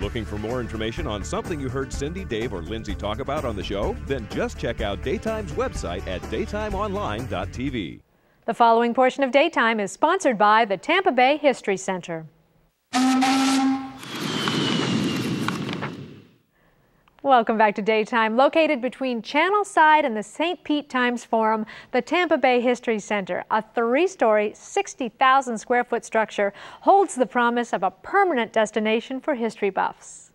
Looking for more information on something you heard Cindy, Dave, or Lindsay talk about on the show? Then just check out Daytime's website at daytimeonline.tv. The following portion of Daytime is sponsored by the Tampa Bay History Center. Welcome back to Daytime. Located between Channelside and the St. Pete Times Forum, the Tampa Bay History Center, a 3-story, 60,000 square foot structure, holds the promise of a permanent destination for history buffs.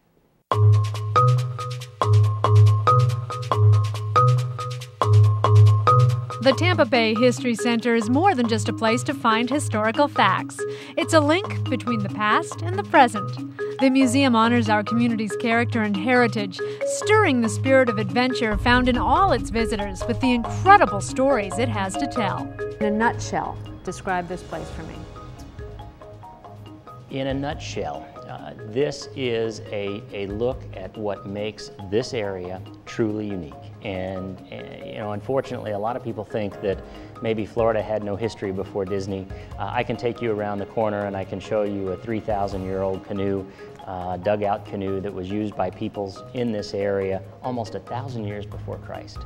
The Tampa Bay History Center is more than just a place to find historical facts. It's a link between the past and the present. The museum honors our community's character and heritage, stirring the spirit of adventure found in all its visitors with the incredible stories it has to tell. In a nutshell, describe this place for me. In a nutshell, this is a look at what makes this area truly unique. And you know, unfortunately, a lot of people think that maybe Florida had no history before Disney. I can take you around the corner and I can show you a 3,000-year-old canoe, dugout canoe that was used by peoples in this area almost 1,000 years before Christ.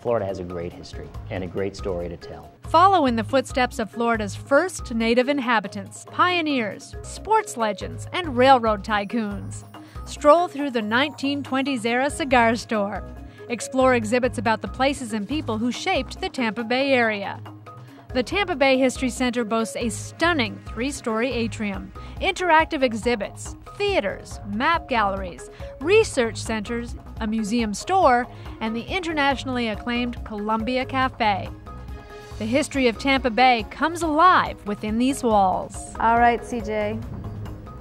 Florida has a great history and a great story to tell. Follow in the footsteps of Florida's first native inhabitants, pioneers, sports legends, and railroad tycoons. Stroll through the 1920s-era cigar store. Explore exhibits about the places and people who shaped the Tampa Bay area. The Tampa Bay History Center boasts a stunning 3-story atrium, interactive exhibits, theaters, map galleries, research centers, a museum store, and the internationally acclaimed Columbia Cafe. The history of Tampa Bay comes alive within these walls. All right, CJ,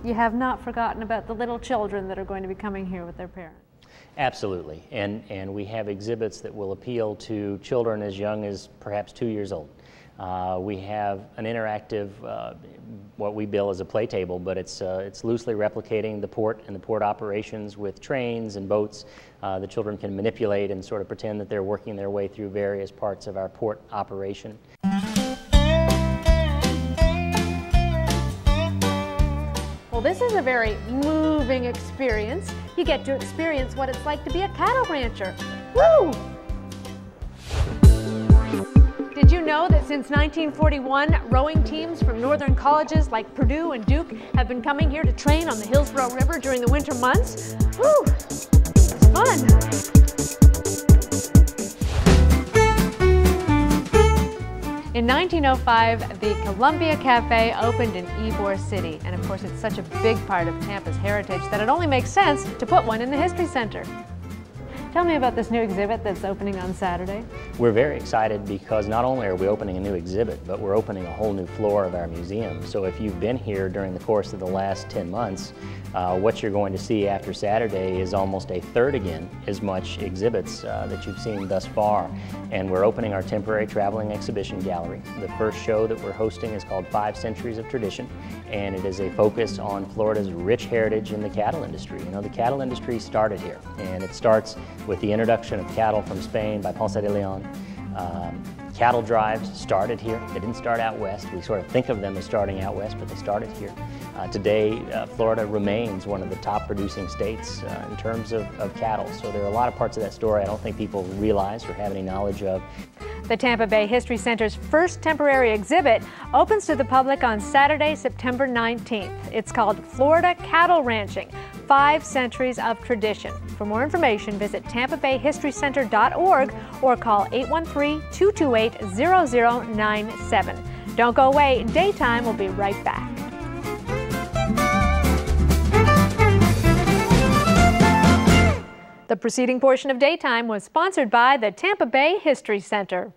you have not forgotten about the little children that are going to be coming here with their parents. Absolutely, and we have exhibits that will appeal to children as young as perhaps 2 years old. We have an interactive, what we bill as a play table, but it's loosely replicating the port and the port operations with trains and boats. The children can manipulate and sort of pretend that they're working their way through various parts of our port operation. Well, this is a very moving experience. You get to experience what it's like to be a cattle rancher. Woo! Did you know that since 1941, rowing teams from northern colleges like Purdue and Duke have been coming here to train on the Hillsborough River during the winter months? Woo! It's fun! In 1905, the Columbia Cafe opened in Ybor City, and of course it's such a big part of Tampa's heritage that it only makes sense to put one in the History Center. Tell me about this new exhibit that's opening on Saturday. We're very excited because not only are we opening a new exhibit, but we're opening a whole new floor of our museum. So if you've been here during the course of the last 10 months, what you're going to see after Saturday is almost a third again as much exhibits that you've seen thus far. And we're opening our temporary traveling exhibition gallery. The first show that we're hosting is called 5 Centuries of Tradition, and it is a focus on Florida's rich heritage in the cattle industry. You know, the cattle industry started here, and it starts with the introduction of cattle from Spain by Ponce de Leon. Cattle drives started here. They didn't start out west. We sort of think of them as starting out west, but they started here. Today, Florida remains one of the top producing states in terms of cattle. So there are a lot of parts of that story I don't think people realize or have any knowledge of. The Tampa Bay History Center's first temporary exhibit opens to the public on Saturday, September 19th. It's called Florida Cattle Ranching, 5 Centuries of Tradition. For more information, visit tampabayhistorycenter.org or call 813-228-0097. Don't go away. Daytime will be right back. The preceding portion of Daytime was sponsored by the Tampa Bay History Center.